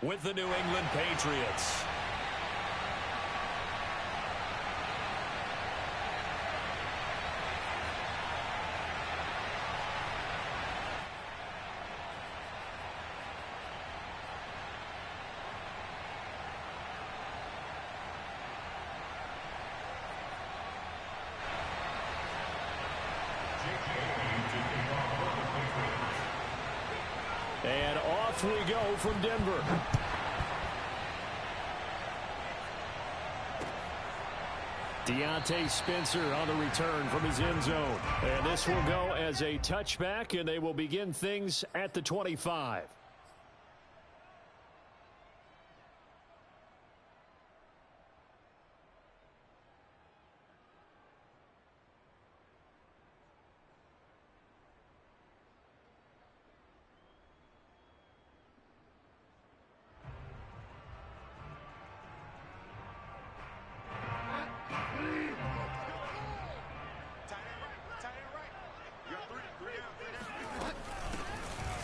with the New England Patriots. And off we go from Denver. Deontay Spencer on the return from his end zone. And this will go as a touchback, and they will begin things at the 25.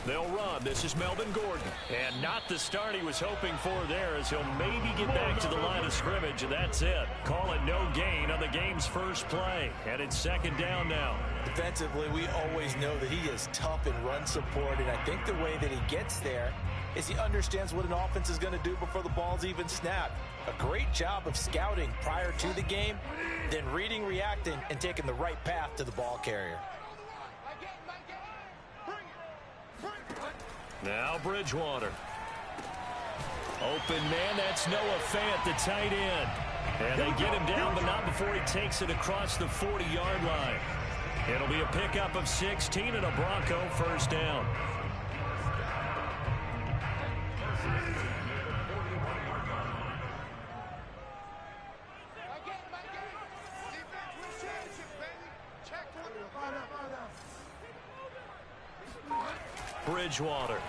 They'll run. This is Melvin Gordon. And not the start he was hoping for there, as he'll maybe get back to the line of scrimmage, and that's it. Call it no gain on the game's first play. And it's second down now. Defensively, we always know that he is tough in run support, and I think the way that he gets there is he understands what an offense is going to do before the ball's even snapped. A great job of scouting prior to the game, then reading, reacting, and taking the right path to the ball carrier. Now Bridgewater. Open man, that's Noah Fant, the tight end. And they get him down, but not before he takes it across the 40-yard line. It'll be a pickup of 16 and a Bronco first down. Bridgewater.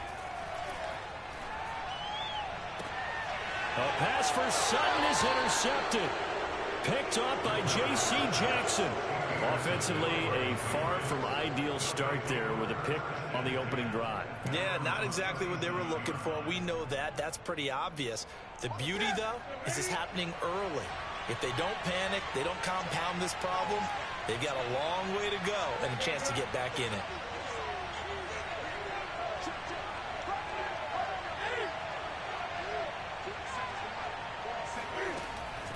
A pass for Sutton is intercepted. Picked off by J.C. Jackson. Offensively, a far from ideal start there with a pick on the opening drive. Yeah, not exactly what they were looking for. We know that. That's pretty obvious. The beauty, though, is it's happening early. If they don't panic, they don't compound this problem, they've got a long way to go and a chance to get back in it.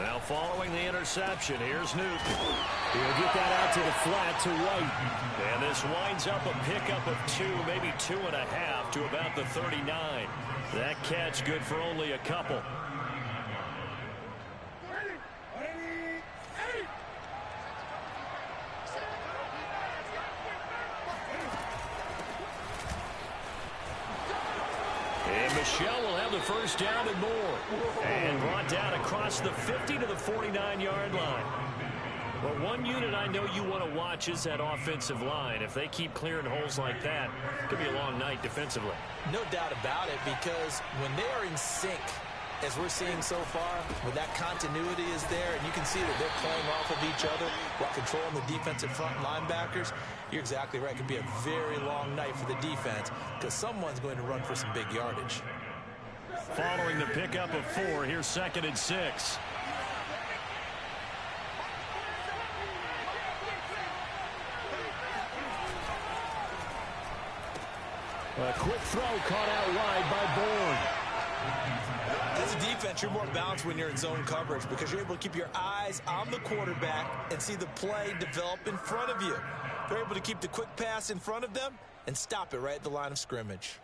Now following the interception, here's Newton. He'll get that out to the flat to White. And this winds up a pickup of 2, maybe 2.5 to about the 39. That catch good for only a couple. And Michelle will have the first down and more. And brought down across the 50 to the 49-yard line. But one unit I know you want to watch is that offensive line. If they keep clearing holes like that, it could be a long night defensively. No doubt about it, because when they are in sync, as we're seeing so far, when that continuity is there, and you can see that they're playing off of each other while controlling the defensive front linebackers, you're exactly right. It could be a very long night for the defense because someone's going to run for some big yardage. Following the pickup of 4, here's 2nd and 6. A quick throw caught out wide by Bourne. As a defense, you're more balanced when you're in zone coverage because you're able to keep your eyes on the quarterback and see the play develop in front of you. They're able to keep the quick pass in front of them and stop it right at the line of scrimmage.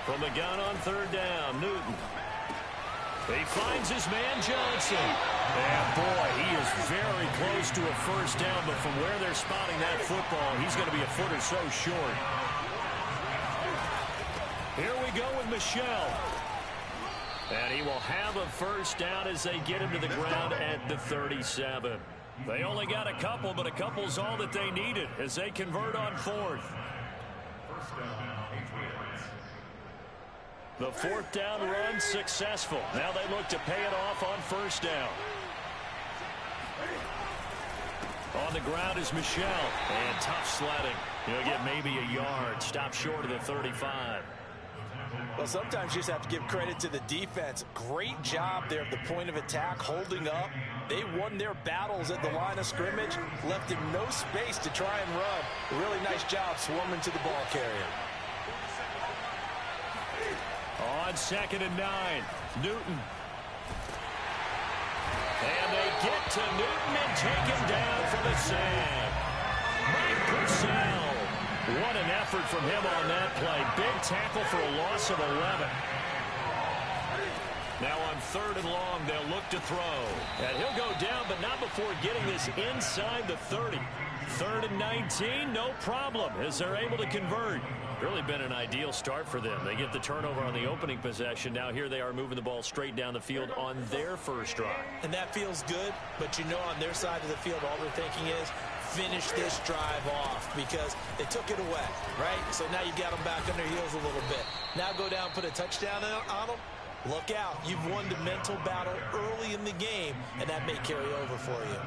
From the gun on 3rd down, Newton. He finds his man Johnson. And boy, he is very close to a first down, but from where they're spotting that football, he's going to be a foot or so short. Here we go with Michelle. And he will have a first down as they get him to the ground at the 37. They only got a couple, but a couple's all that they needed as they convert on 4th. First down. The 4th down run successful. Now they look to pay it off on 1st down. on the ground is Michel. And tough sledding. He'll get maybe a yard. Stop short of the 35. Well, sometimes you just have to give credit to the defense. Great job there at the point of attack, holding up. They won their battles at the line of scrimmage, left him no space to try and run. A really nice job swarming to the ball carrier. On 2nd and 9, Newton. And they get to Newton and take him down for the sack. Mike Purcell. What an effort from him on that play. Big tackle for a loss of 11. Now on 3rd and long, they'll look to throw. And he'll go down, but not before getting this inside the 30. 3rd and 19, no problem, as they're able to convert. Really been an ideal start for them. They get the turnover on the opening possession. Now here they are moving the ball straight down the field on their first drive. And that feels good, but you know on their side of the field, all they're thinking is, finish this drive off, because they took it away, right? So now you've got them back on their heels a little bit. Now go down, put a touchdown on them. Look out. You've won the mental battle early in the game, and that may carry over for you.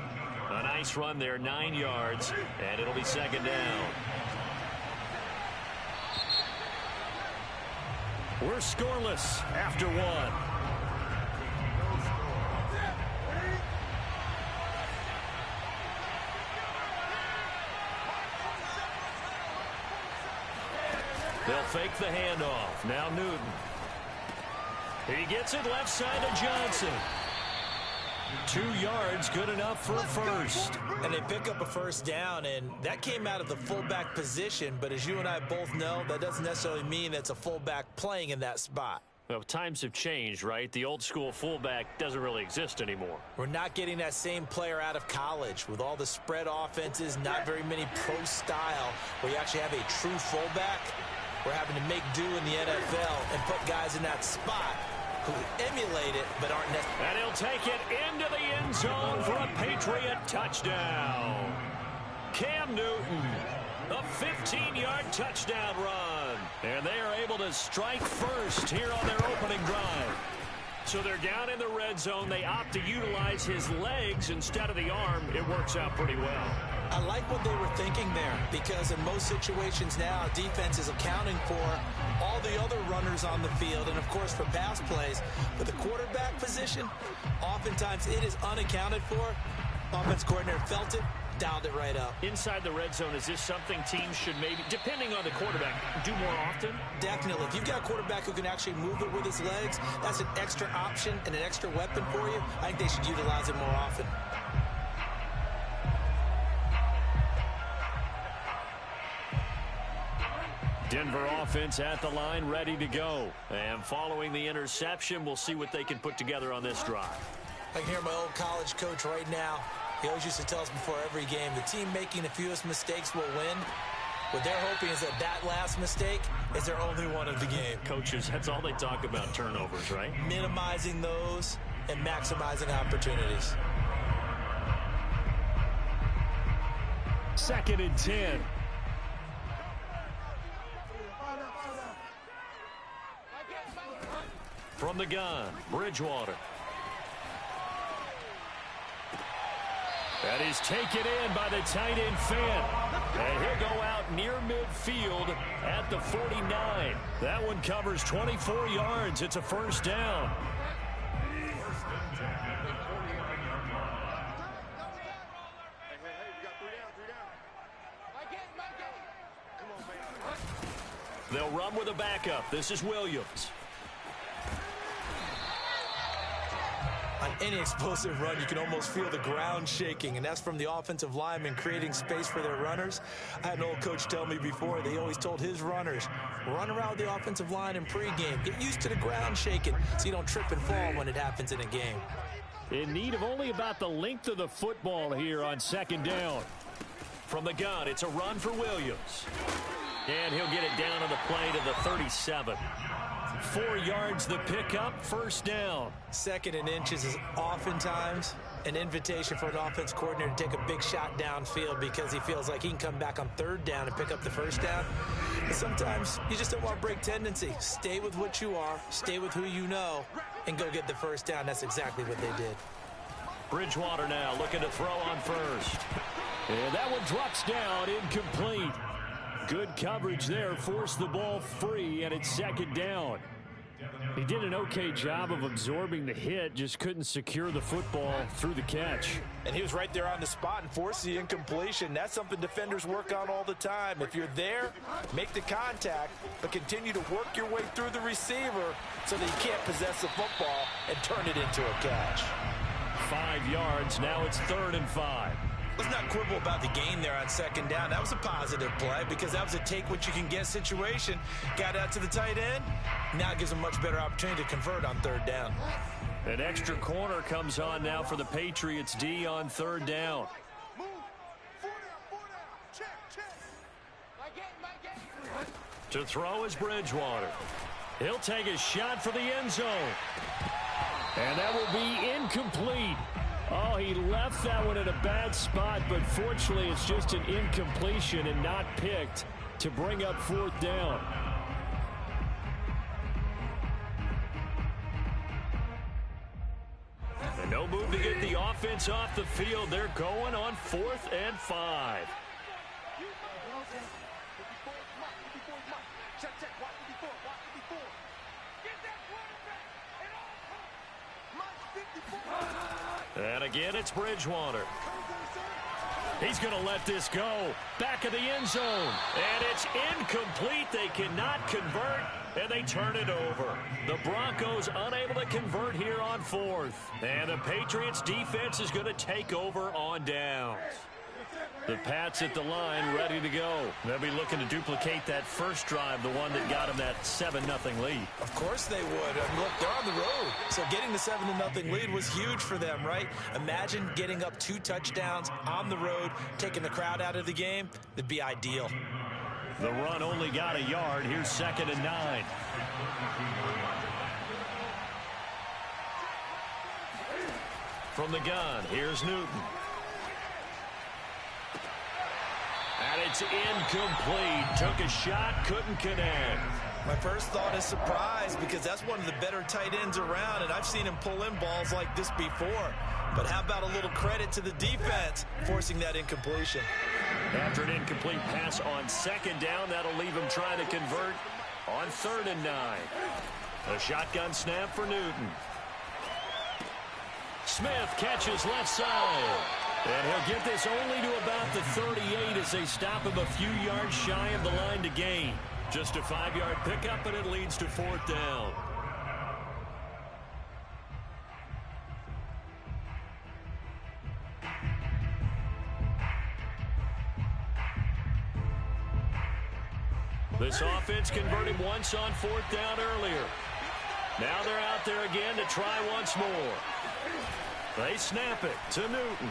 A nice run there, 9 yards, and it'll be 2nd down. We're scoreless after 1. They'll fake the handoff. Now Newton. He gets it left side to Johnson. 2 yards, good enough for a first. And they pick up a first down, and that came out of the fullback position. But as you and I both know, that doesn't necessarily mean it's a fullback playing in that spot. Well, times have changed, right? The old school fullback doesn't really exist anymore. We're not getting that same player out of college with all the spread offenses, not very many pro style, where you actually have a true fullback. We're having to make do in the NFL and put guys in that spot who emulate it but aren't necessarily. And he'll take it into the end zone for a Patriot touchdown. Cam Newton, a 15-yard touchdown run. And they are able to strike first here on their opening drive. So they're down in the red zone. They opt to utilize his legs instead of the arm. It works out pretty well. I like what they were thinking there, because in most situations now, defense is accounting for all the other runners on the field and, of course, for pass plays. But the quarterback position, oftentimes it is unaccounted for. Offense coordinator felt it, dialed it right up. Inside the red zone, is this something teams should maybe, depending on the quarterback, do more often? Definitely. If you've got a quarterback who can actually move it with his legs, that's an extra option and an extra weapon for you. I think they should utilize it more often. Denver offense at the line, ready to go. And following the interception, we'll see what they can put together on this drive. I can hear my old college coach right now. He always used to tell us before every game, the team making the fewest mistakes will win. What they're hoping is that last mistake is their only one of the game. Coaches, that's all they talk about, turnovers, right? Minimizing those and maximizing opportunities. 2nd and 10. From the gun, Bridgewater. That is taken in by the tight end Fant. And he'll go out near midfield at the 49. That one covers 24 yards. It's a first down. They'll run with a backup. This is Williams. On any explosive run, you can almost feel the ground shaking, and that's from the offensive linemen creating space for their runners. I had an old coach tell me before, they always told his runners, run around with the offensive line in pregame. Get used to the ground shaking so you don't trip and fall when it happens in a game. In need of only about the length of the football here on 2nd down. From the gun, it's a run for Williams. And he'll get it down on the play to the 37. 4 yards the pickup, first down. 2nd and inches is oftentimes an invitation for an offense coordinator to take a big shot downfield because he feels like he can come back on 3rd down and pick up the first down. But sometimes you just don't want to break tendency. Stay with what you are, stay with who you know, and go get the first down. That's exactly what they did. Bridgewater now looking to throw on first. And that one drops down, incomplete. Good coverage there, forced the ball free, and it's second down. He did an okay job of absorbing the hit, just couldn't secure the football through the catch. And he was right there on the spot and forced the incompletion. That's something defenders work on all the time. If you're there, make the contact, but continue to work your way through the receiver so that you can't possess the football and turn it into a catch. 5 yards, now it's 3rd and 5. Let's not quibble about the gain there on second down. That was a positive play because that was a take-what-you-can-get situation. Got out to the tight end. Now it gives them a much better opportunity to convert on 3rd down. An extra corner comes on now for the Patriots D on 3rd down. To throw is Bridgewater. He'll take a shot for the end zone. And that will be incomplete. Oh, he left that one in a bad spot, but fortunately it's just an incompletion and not picked to bring up 4th down. And no move to get the offense off the field. They're going on 4th and 5. And again, it's Bridgewater. He's going to let this go. Back of the end zone. And it's incomplete. They cannot convert, and they turn it over. The Broncos unable to convert here on 4th. And the Patriots defense is going to take over on downs. The Pats at the line ready to go. They'll be looking to duplicate that first drive, the one that got them that 7-0 lead. Of course they would. Look, they're on the road. So getting the 7-0 lead was huge for them, right? Imagine getting up 2 touchdowns on the road, taking the crowd out of the game. That'd be ideal. The run only got a yard. Here's 2nd and 9. From the gun, here's Newton. And it's incomplete. Took a shot, couldn't connect. My first thought is surprise because that's one of the better tight ends around, and I've seen him pull in balls like this before. But how about a little credit to the defense forcing that incompletion? After an incomplete pass on 2nd down, that'll leave him trying to convert on 3rd and 9. A shotgun snap for Newton. Smith catches left side. And he'll get this only to about the 38 as they stop him a few yards shy of the line to gain. Just a 5-yard pickup, and it leads to 4th down. This offense converted once on 4th down earlier. Now they're out there again to try once more. They snap it to Newton.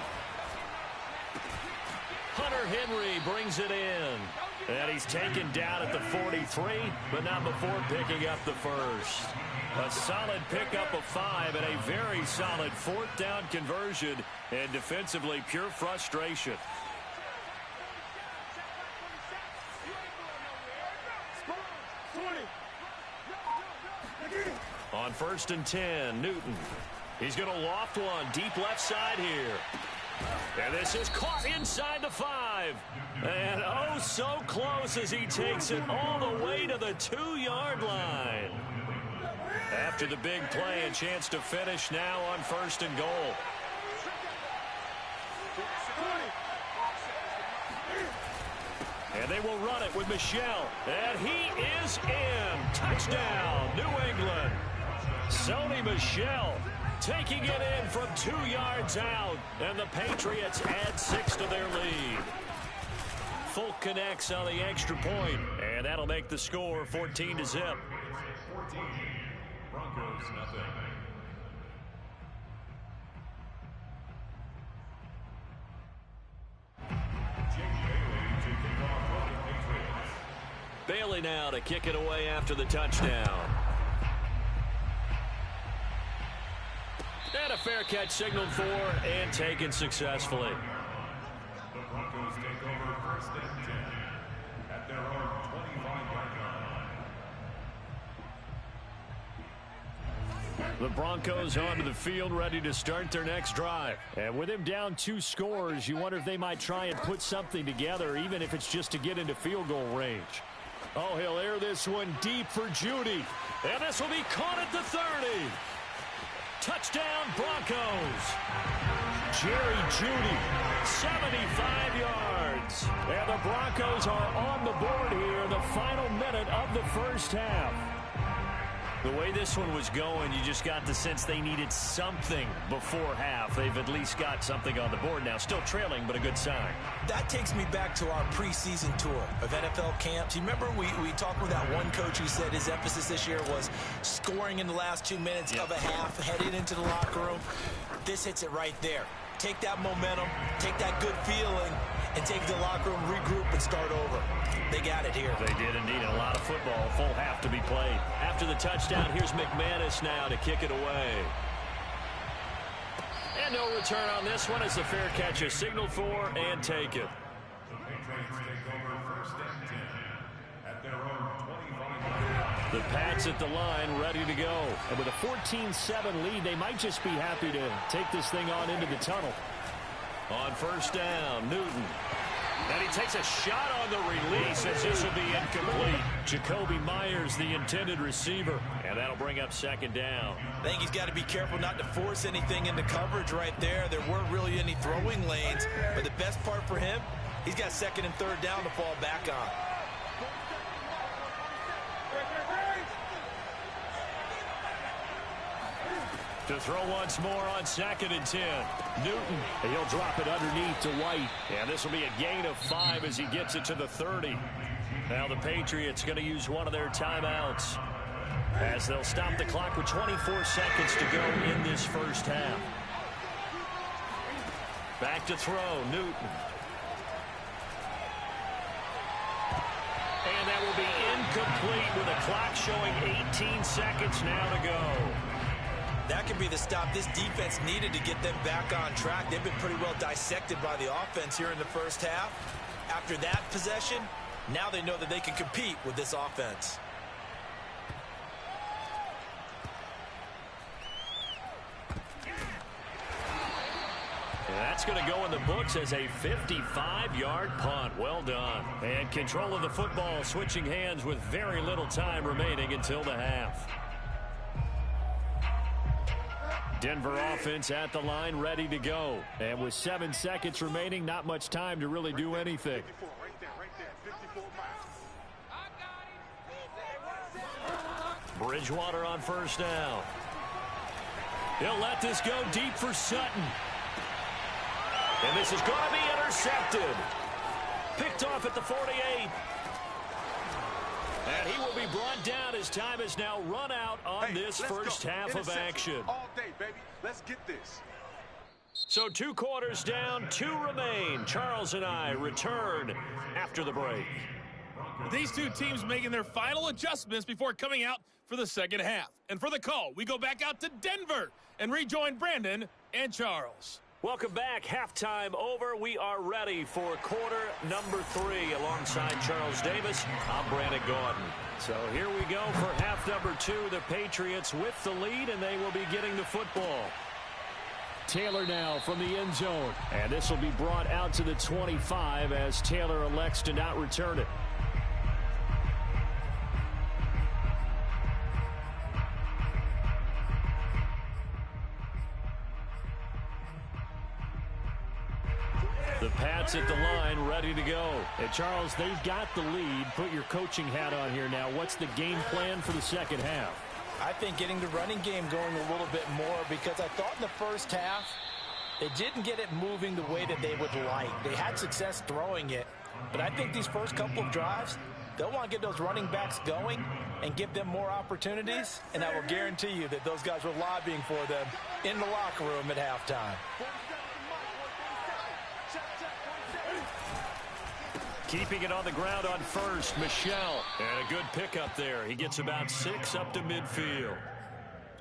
Hunter Henry brings it in. And he's taken down at the 43, but not before picking up the first. A solid pickup of 5 and a very solid 4th down conversion. And defensively, pure frustration. On 1st and 10, Newton. He's going to loft one deep left side here. And this is caught inside the 5. And oh, so close as he takes it all the way to the 2-yard line. After the big play, a chance to finish now on 1st and goal. And they will run it with Michel. And he is in. Touchdown, New England. Sony Michel taking it in from 2 yards out. And the Patriots add 6 to their lead. Folk connects on the extra point. And that'll make the score 14-0. 14, Broncos nothing. Bailey now to kick it away after the touchdown. And a fair catch signaled for and taken successfully. The Broncos take over 1st and 10 at their own 25-yard The Broncos onto the field, ready to start their next drive. And with him down 2 scores, you wonder if they might try and put something together, even if it's just to get into field goal range. Oh, he'll air this one deep for Judy. And this will be caught at the 30. Touchdown, Broncos. Jerry Judy, 75 yards. And the Broncos are on the board here in the final minute of the first half. The way this one was going, you just got the sense they needed something before half. They've at least got something on the board now. Still trailing, but a good sign. That takes me back to our preseason tour of NFL camps. You remember we talked with that one coach who said his emphasis this year was scoring in the last 2 minutes of a half, headed into the locker room. This hits it right there. Take that momentum, take that good feeling, and take the locker room, regroup, and start over. They got it here. They did indeed. A lot of football, full half to be played. After the touchdown, here's McManus now to kick it away. And no return on this one as the fair catch is signaled for and taken. The Pats at the line, ready to go. And with a 14-7 lead, they might just be happy to take this thing on into the tunnel. On first down, Newton. And he takes a shot on the release as this will be incomplete. Jacoby Myers, the intended receiver. And that'll bring up second down. I think he's got to be careful not to force anything into coverage right there. There weren't really any throwing lanes. But the best part for him, he's got second and third down to fall back on. To throw once more on 2nd and 10. Newton, and he'll drop it underneath to White. And this will be a gain of 5 as he gets it to the 30. Now the Patriots going to use one of their timeouts as they'll stop the clock with 24 seconds to go in this first half. Back to throw, Newton. And that will be incomplete with a clock showing 18 seconds now to go. That could be the stop this defense needed to get them back on track. They've been pretty well dissected by the offense here in the first half. After that possession, now they know that they can compete with this offense. And that's going to go in the books as a 55-yard punt. Well done. And control of the football switching hands with very little time remaining until the half. Denver offense at the line, ready to go. And with 7 seconds remaining, not much time to really do anything. Bridgewater on first down. He'll let this go deep for Sutton. And this is going to be intercepted. Picked off at the 48. And he will be brought down as time is now run out on this first half of action. All day, baby. Let's get this. So 2 quarters down, 2 remain. Charles and I return after the break. These two teams making their final adjustments before coming out for the second half. And for the call, we go back out to Denver and rejoin Brandon and Charles. Welcome back. Halftime over. We are ready for quarter number 3. Alongside Charles Davis, I'm Brandon Gordon. So here we go for half number 2. The Patriots with the lead, and they will be getting the football. Taylor now from the end zone. And this will be brought out to the 25 as Taylor elects to not return it. The Pats at the line, ready to go. And Charles, they've got the lead. Put your coaching hat on here now. What's the game plan for the second half? I think getting the running game going a little bit more, because I thought in the first half they didn't get it moving the way that they would like. They had success throwing it, but I think these first couple of drives, they'll want to get those running backs going and give them more opportunities, and I will guarantee you that those guys were lobbying for them in the locker room at halftime. Keeping it on the ground on first, Michelle. And a good pickup there. He gets about 6 up to midfield.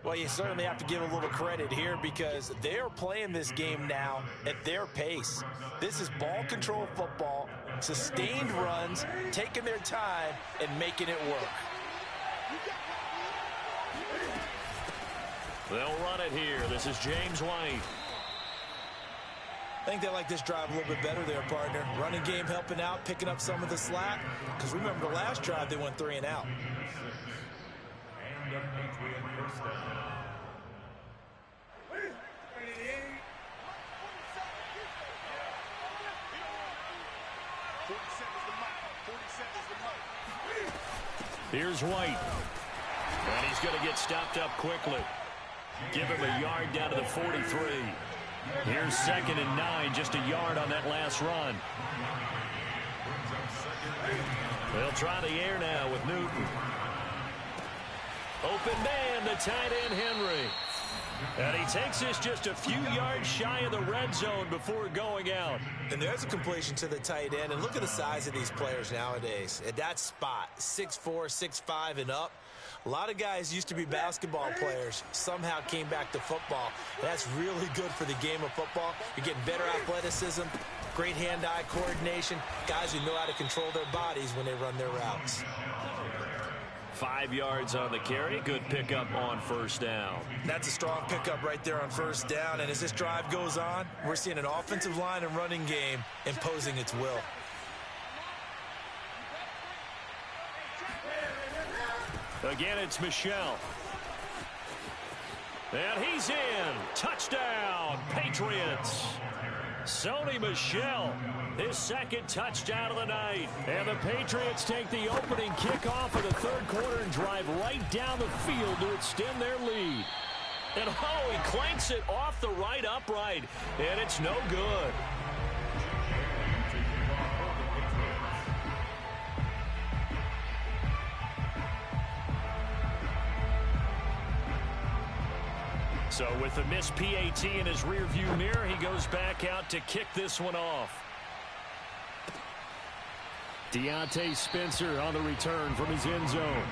Well, you certainly have to give a little credit here because they're playing this game now at their pace. This is ball control football, sustained runs, taking their time, and making it work. They'll run it here. This is James White. I think they like this drive a little bit better there, partner. Running game helping out, picking up some of the slack. Because remember, the last drive, they went 3 and out. Here's White. And he's going to get stopped up quickly. Give him a yard down to the 43. Here's 2nd and 9, just a yard on that last run. They'll try the air now with Newton. Open man, the tight end Henry. And he takes this just a few yards shy of the red zone before going out. And there's a completion to the tight end. And look at the size of these players nowadays. At that spot, 6'4", 6'5", and up. A lot of guys used to be basketball players, somehow came back to football. That's really good for the game of football. You're getting better athleticism, great hand-eye coordination, guys who know how to control their bodies when they run their routes. 5 yards on the carry. Good pickup on 1st down. That's a strong pickup right there on 1st down. And as this drive goes on, we're seeing an offensive line and running game imposing its will. Again, it's Michel. And he's in. Touchdown, Patriots. Sony Michel, his 2nd touchdown of the night. And the Patriots take the opening kickoff of the 3rd quarter and drive right down the field to extend their lead. And oh, he clanks it off the right upright, and it's no good. So with the missed PAT in his rearview mirror, he goes back out to kick this one off. Deontay Spencer on the return from his end zone.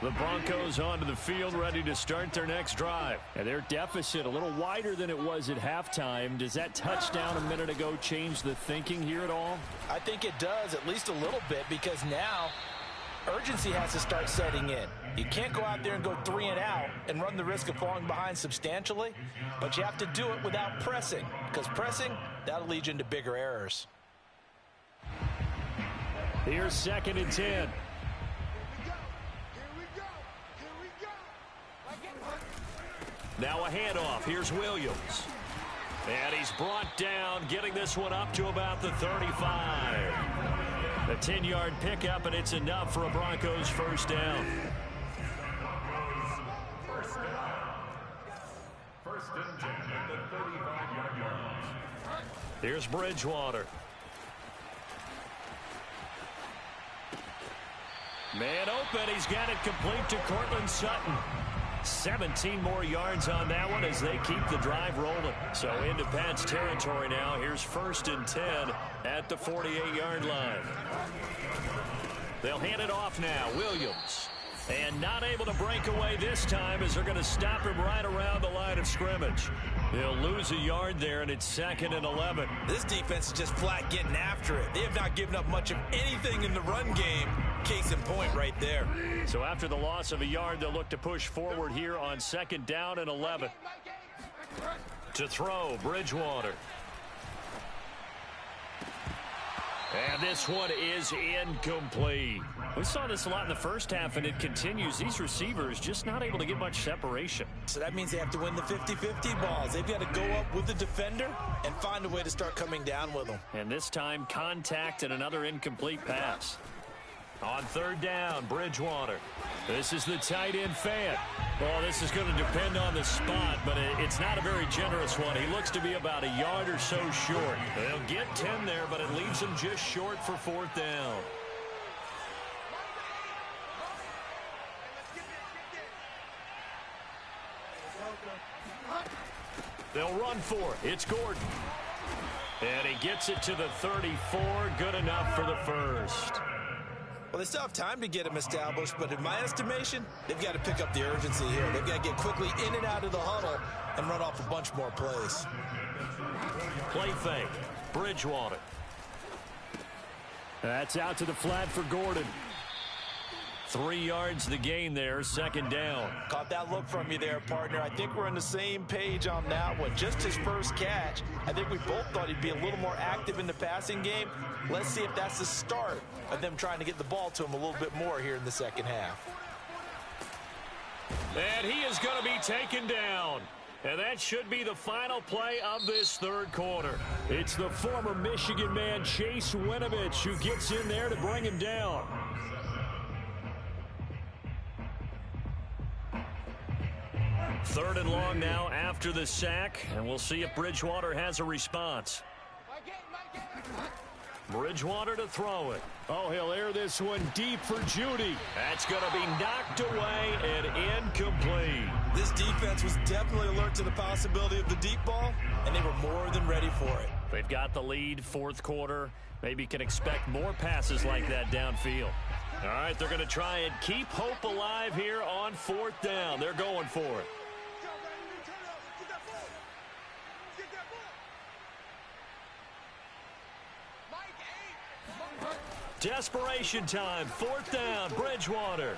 The Broncos onto the field, ready to start their next drive. And their deficit a little wider than it was at halftime. Does that touchdown a minute ago change the thinking here at all? I think it does, at least a little bit, because now urgency has to start setting in. You can't go out there and go 3 and out and run the risk of falling behind substantially, but you have to do it without pressing, because pressing, that'll lead you into bigger errors. Here's 2nd and 10. Now a handoff. Here's Williams. And he's brought down, getting this one up to about the 35. A 10-yard pickup, and it's enough for a Broncos 1st down. First and 10 at the 35-yard line. Here's Bridgewater. Man open. He's got it complete to Cortland Sutton. 17 more yards on that one as they keep the drive rolling. So into Pat's territory now. Here's 1st and 10 at the 48-yard line. They'll hand it off now. Williams. And not able to break away this time as they're going to stop him right around the line of scrimmage. They'll lose a yard there, and it's 2nd and 11. This defense is just flat getting after it. They have not given up much of anything in the run game. Case in point right there. So after the loss of a yard, they'll look to push forward here on 2nd down and 11. To throw, Bridgewater. And this one is incomplete. We saw this a lot in the first half, and it continues. These receivers just not able to get much separation. So that means they have to win the 50-50 balls. They've got to go up with the defender and find a way to start coming down with them. And this time, contact and another incomplete pass. On 3rd down, Bridgewater. This is the tight end Fant. Well, this is going to depend on the spot, but it's not a very generous one. He looks to be about a yard or so short. They'll get 10 there, but it leaves them just short for 4th down. They'll run for it. It's Gordon. And he gets it to the 34. Good enough for the 1st. Well, they still have time to get him established, but in my estimation, they've got to pick up the urgency here. They've got to get quickly in and out of the huddle and run off a bunch more plays. Play fake. Bridgewater. That's out to the flat for Gordon. 3 yards the gain there, second down. Caught that look from you there, partner. I think we're on the same page on that one. Just his first catch. I think we both thought he'd be a little more active in the passing game. Let's see if that's the start of them trying to get the ball to him a little bit more here in the second half. And he is going to be taken down. And that should be the final play of this third quarter. It's the former Michigan man, Chase Winovich, who gets in there to bring him down. Third and long now after the sack, and we'll see if Bridgewater has a response. Bridgewater to throw it. Oh, he'll air this one deep for Judy. That's going to be knocked away and incomplete. This defense was definitely alert to the possibility of the deep ball, and they were more than ready for it. They've got the lead, fourth quarter. Maybe can expect more passes like that downfield. All right, they're going to try and keep hope alive here on fourth down. They're going for it. Desperation time, fourth down, Bridgewater.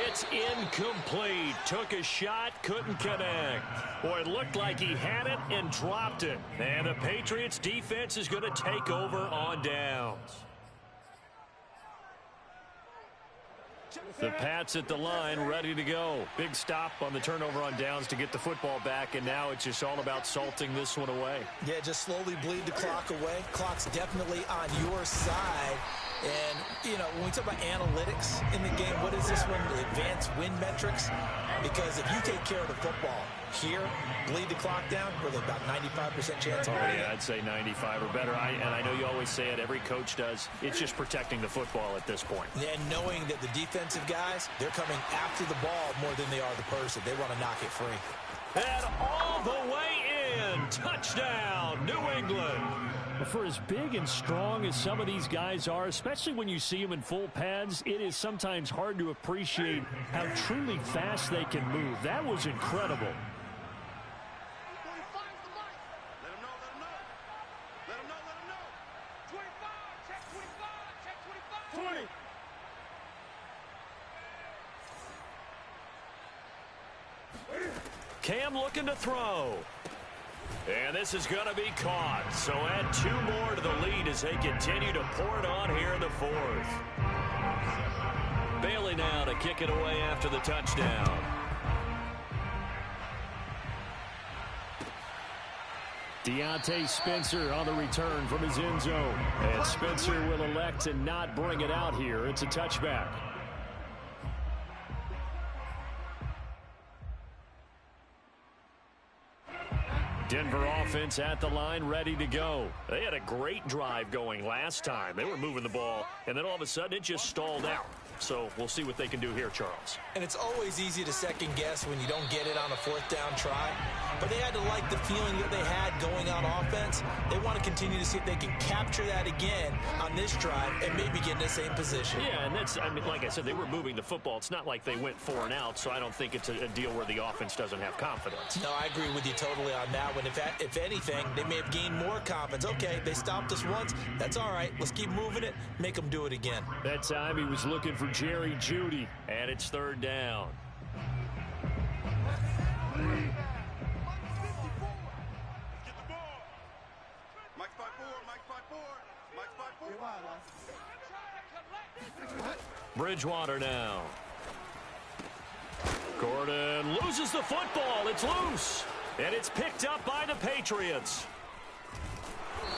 It's incomplete. Took a shot, couldn't connect. Boy, it looked like he had it and dropped it. And the Patriots defense is going to take over on downs. The Pats at the line, ready to go. Big stop on the turnover on downs to get the football back, and now it's just all about salting this one away. Yeah, just slowly bleed the clock away. Clock's definitely on your side. And, you know, when we talk about analytics in the game, what is this one? The advanced win metrics? Because if you take care of the football here, bleed the clock down, we're about 95% chance of winning. Yeah, I'd say 95 or better. And I know you always say it, every coach does. It's just protecting the football at this point. And knowing that the defensive guys, they're coming after the ball more than they are the person. They want to knock it free. And all the way in. Touchdown, New England. For as big and strong as some of these guys are, especially when you see them in full pads, it is sometimes hard to appreciate how truly fast they can move. That was incredible. Cam looking to throw. And this is going to be caught. So add 2 more to the lead as they continue to pour it on here in the fourth. Bailey now to kick it away after the touchdown. Deontay Spencer on the return from his end zone. And Spencer will elect to not bring it out here. It's a touchback. Denver offense at the line, ready to go. They had a great drive going last time. They were moving the ball, and then all of a sudden it just stalled out. So we'll see what they can do here, Charles. And it's always easy to second guess when you don't get it on a fourth down try. But they had to like the feeling that they had going on offense. They want to continue to see if they can capture that again on this drive and maybe get in the same position. Yeah, and that's, I mean, like I said, they were moving the football. It's not like they went 4 and out, so I don't think it's a deal where the offense doesn't have confidence. No, I agree with you totally on that one. If anything, they may have gained more confidence. Okay, they stopped us once. That's all right. Let's keep moving it. Make them do it again. That time he was looking for Jerry Jeudy, and it's third down. Bridgewater now. Gordon loses the football. It's loose. And it's picked up by the Patriots.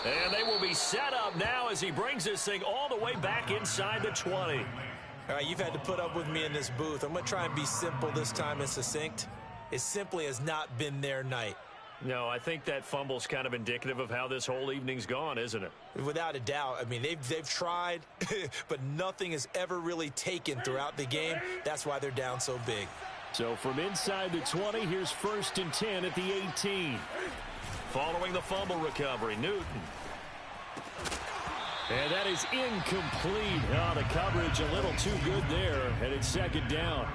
And they will be set up now as he brings this thing all the way back inside the 20. All right, you've had to put up with me in this booth. I'm going to try and be simple this time and succinct. It simply has not been their night. No, I think that fumble's kind of indicative of how this whole evening's gone, isn't it? Without a doubt. I mean, they've tried, but nothing has ever really taken throughout the game. That's why they're down so big. So from inside the 20, here's 1st and 10 at the 18. Following the fumble recovery, Newton. And that is incomplete. Oh, the coverage a little too good there, and it's second down.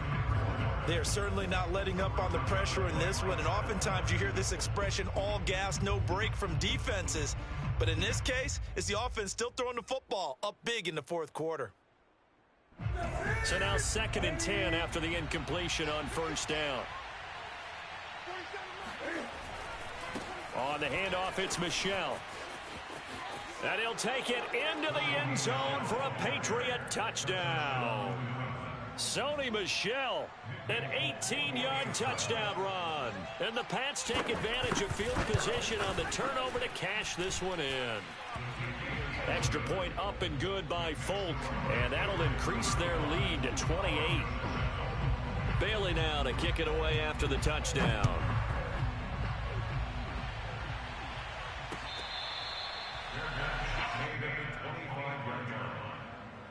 They are certainly not letting up on the pressure in this one, and oftentimes you hear this expression, all gas, no break from defenses. But in this case, it's the offense still throwing the football up big in the fourth quarter. So now 2nd and 10 after the incompletion on first down. On the handoff, it's Michel. And he'll take it into the end zone for a Patriot touchdown. Sony Michel, an 18-yard touchdown run. And the Pats take advantage of field position on the turnover to cash this one in. Extra point up and good by Folk, and that'll increase their lead to 28. Bailey now to kick it away after the touchdown.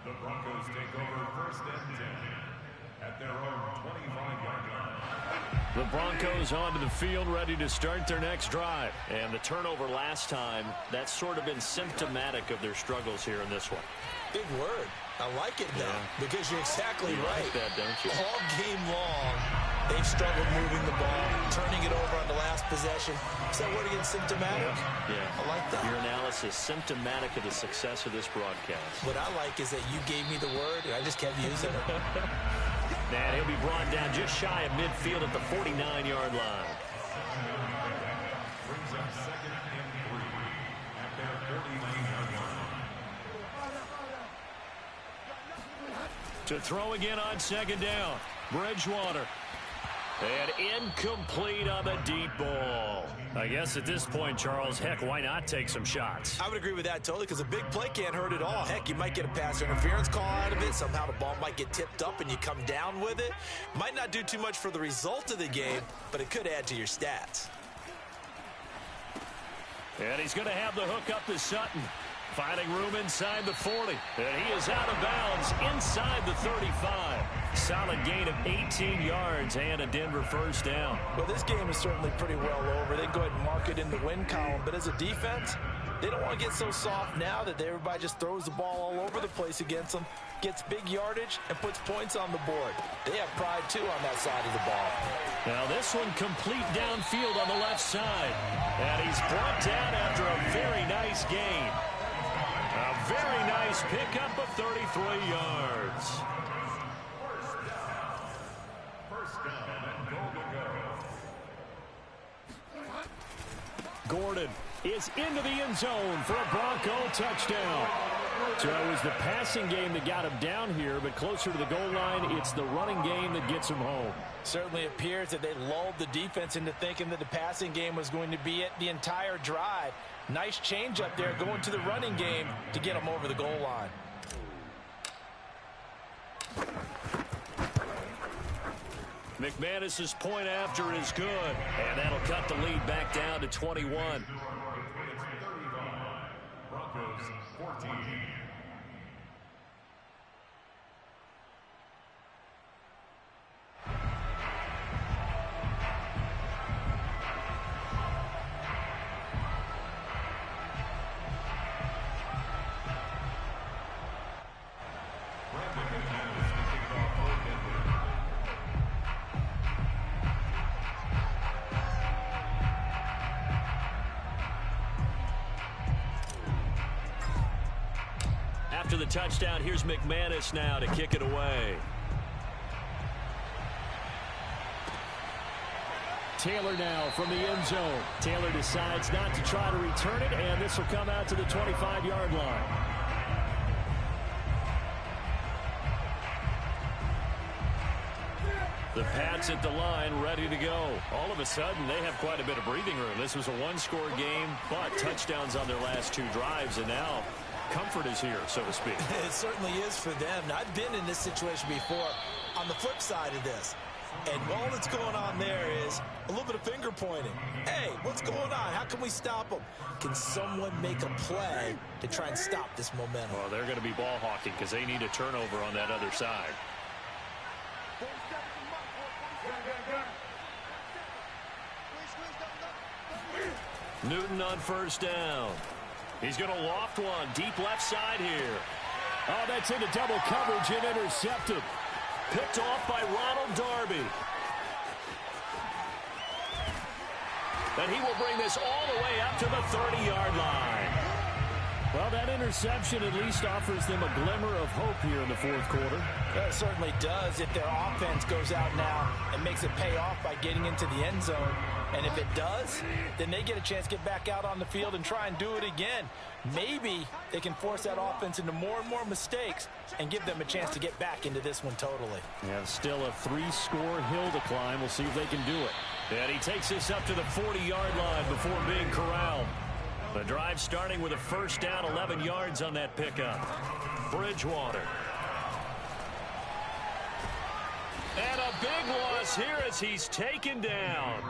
The Broncos take over 1st and 10 at their own 25-yard line. The Broncos onto the field, ready to start their next drive. And the turnover last time, that's sort of been symptomatic of their struggles here in this one. Big word. I like it now because you're exactly right. Like that, don't you? All game long, they've struggled moving the ball, turning it over on the last possession. Is that word again, symptomatic? Yeah. I like that. Your analysis, symptomatic of the success of this broadcast. What I like is that you gave me the word, and I just kept using it. And he'll be brought down just shy of midfield at the 49-yard line. Brings up 2nd and 3 at their 49-yard line. To throw again on 2nd down. Bridgewater. And incomplete on the deep ball. I guess at this point, Charles, heck, why not take some shots? I would agree with that totally because a big play can't hurt at all. Heck, you might get a pass interference call out of it. Somehow the ball might get tipped up and you come down with it. Might not do too much for the result of the game, but it could add to your stats. And he's going to have the hook up to Sutton. Finding room inside the 40. And he is out of bounds inside the 35. Solid gain of 18 yards and a Denver first down. Well, this game is certainly pretty well over. They can go ahead and mark it in the win column. But as a defense, they don't want to get so soft now that everybody just throws the ball all over the place against them, gets big yardage, and puts points on the board. They have pride, too, on that side of the ball. Now this one complete downfield on the left side. And he's brought down after a very nice gain. A very nice pickup of 33 yards. First down and goal to go. Gordon is into the end zone for a Bronco touchdown. So it was the passing game that got him down here, but closer to the goal line, it's the running game that gets him home. Certainly appears that they lulled the defense into thinking that the passing game was going to be it the entire drive. Nice change up there going to the running game to get them over the goal line. McManus's point after is good, and that'll cut the lead back down to 21. It's 35. Broncos 14. After the touchdown, here's McManus now to kick it away. Taylor now from the end zone. Taylor decides not to try to return it, and this will come out to the 25-yard line. The Pats at the line, ready to go. All of a sudden, they have quite a bit of breathing room. This was a one-score game, but touchdowns on their last two drives, and now comfort is here, so to speak. It certainly is for them. Now, I've been in this situation before on the flip side of this. And all that's going on there is a little bit of finger pointing. Hey, what's going on? How can we stop them? Can someone make a play to try and stop this momentum? Well, they're going to be ball hawking because they need a turnover on that other side. Newton on first down. He's going to loft one deep left side here. Oh, that's into double coverage and intercepted. Picked off by Ronald Darby. And he will bring this all the way up to the 30-yard line. Well, that interception at least offers them a glimmer of hope here in the fourth quarter. It certainly does if their offense goes out now and makes it pay off by getting into the end zone. And if it does, then they get a chance to get back out on the field and try and do it again. Maybe they can force that offense into more and more mistakes and give them a chance to get back into this one totally. Yeah, still a 3-score hill to climb. We'll see if they can do it. And he takes this up to the 40-yard line before being corralled. The drive starting with a first down, 11 yards on that pickup. Bridgewater. And a big loss here as he's taken down.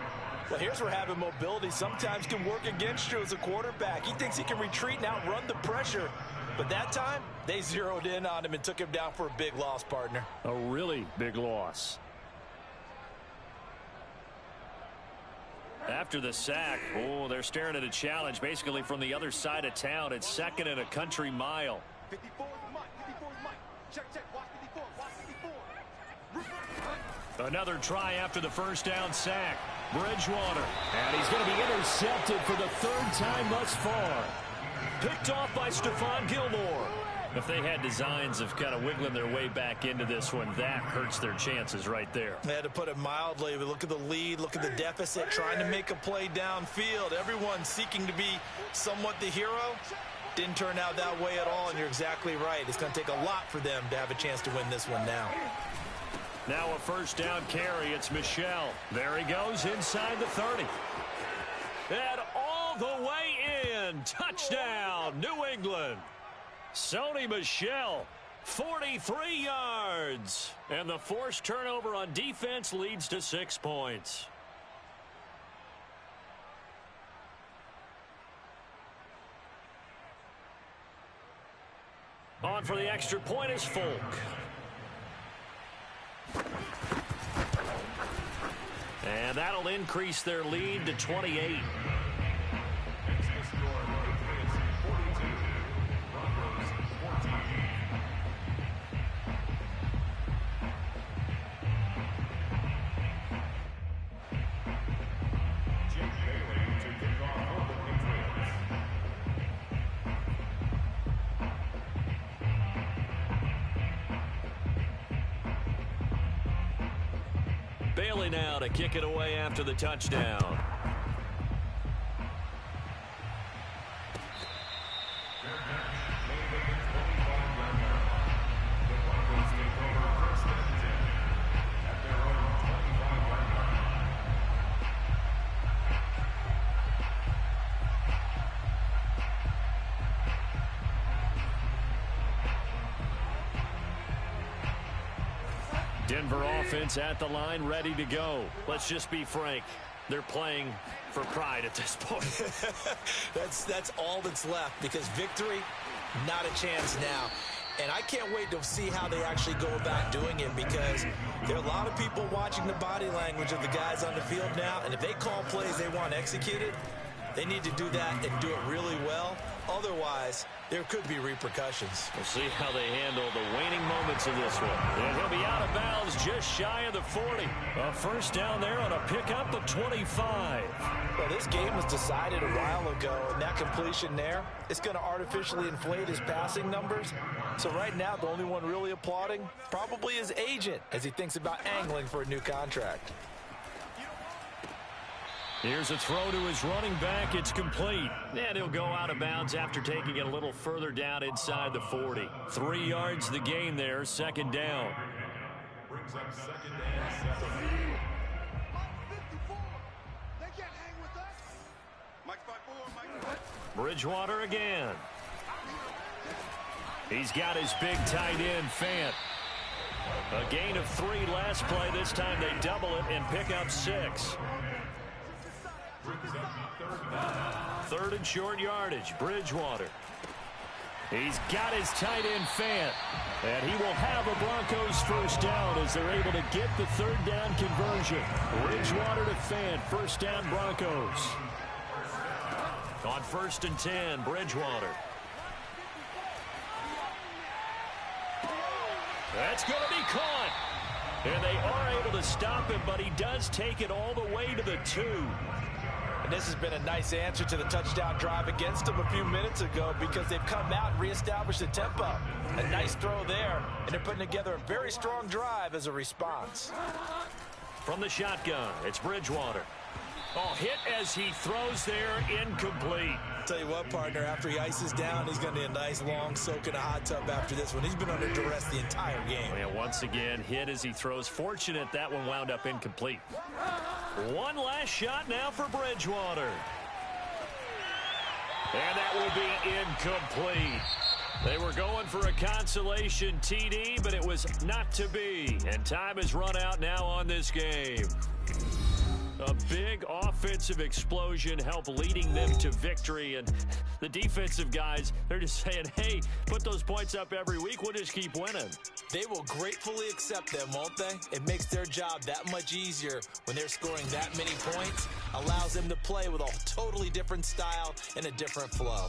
Well, here's where having mobility sometimes can work against you as a quarterback. He thinks he can retreat and outrun the pressure. But that time, they zeroed in on him and took him down for a big loss, partner. A really big loss. After the sack, they're staring at a challenge basically from the other side of town. It's second and a country mile. 54 is Mike. 54 is Mike. Check, watch 54. Watch 54. Another try after the first down sack. Bridgewater. And he's going to be intercepted for the third time thus far. Picked off by Stephon Gilmore. If they had designs of kind of wiggling their way back into this one, that hurts their chances right there. They had to put it mildly. But look at the lead, look at the deficit, trying to make a play downfield. Everyone seeking to be somewhat the hero. Didn't turn out that way at all, and you're exactly right. It's going to take a lot for them to have a chance to win this one now. Now a first down carry. It's Michel. There he goes inside the 30. And all the way in. Touchdown, New England. Sony Michel, 43 yards. And the forced turnover on defense leads to 6 points. On for the extra point is Folk. And that'll increase their lead to 28. Bailey now to kick it away after the touchdown. Denver offense at the line, ready to go. Let's just be frank. They're playing for pride at this point. That's all that's left, because victory, not a chance now. And I can't wait to see how they actually go about doing it, because there are a lot of people watching the body language of the guys on the field now, and if they call plays they want executed, they need to do that and do it really well. Otherwise, there could be repercussions. We'll see how they handle the waning moments of this one. And he'll be out of bounds just shy of the 40. A first down there on a pickup of 25. Well, this game was decided a while ago, and that completion there, it's going to artificially inflate his passing numbers. So right now, the only one really applauding probably his agent as he thinks about angling for a new contract. Here's a throw to his running back. It's complete. And he'll go out of bounds after taking it a little further down inside the 40. 3 yards the gain there, second down. Brings up second and 7. Bridgewater again. He's got his big tight end, Fant. A gain of 3 last play. This time they double it and pick up 6. Third and short yardage. Bridgewater. He's got his tight end, Fant. And he will have a Broncos first down as they're able to get the third down conversion. Bridgewater to Fant. First down, Broncos. On first and 10, Bridgewater. That's going to be caught. And they are able to stop him, but he does take it all the way to the 2. And this has been a nice answer to the touchdown drive against them a few minutes ago because they've come out and reestablished the tempo. A nice throw there, and they're putting together a very strong drive as a response. From the shotgun, it's Bridgewater. Oh, hit as he throws there, incomplete. Tell you what, partner, after he ices down, he's going to need a nice long soak in a hot tub after this one. He's been under duress the entire game. And once again, hit as he throws. Fortunate that one wound up incomplete. One last shot now for Bridgewater. And that will be incomplete. They were going for a consolation TD, but it was not to be. And time has run out now on this game. A big offensive explosion helped leading them to victory. And the defensive guys, they're just saying, hey, put those points up every week. We'll just keep winning. They will gratefully accept them, won't they? It makes their job that much easier when they're scoring that many points. Allows them to play with a totally different style and a different flow.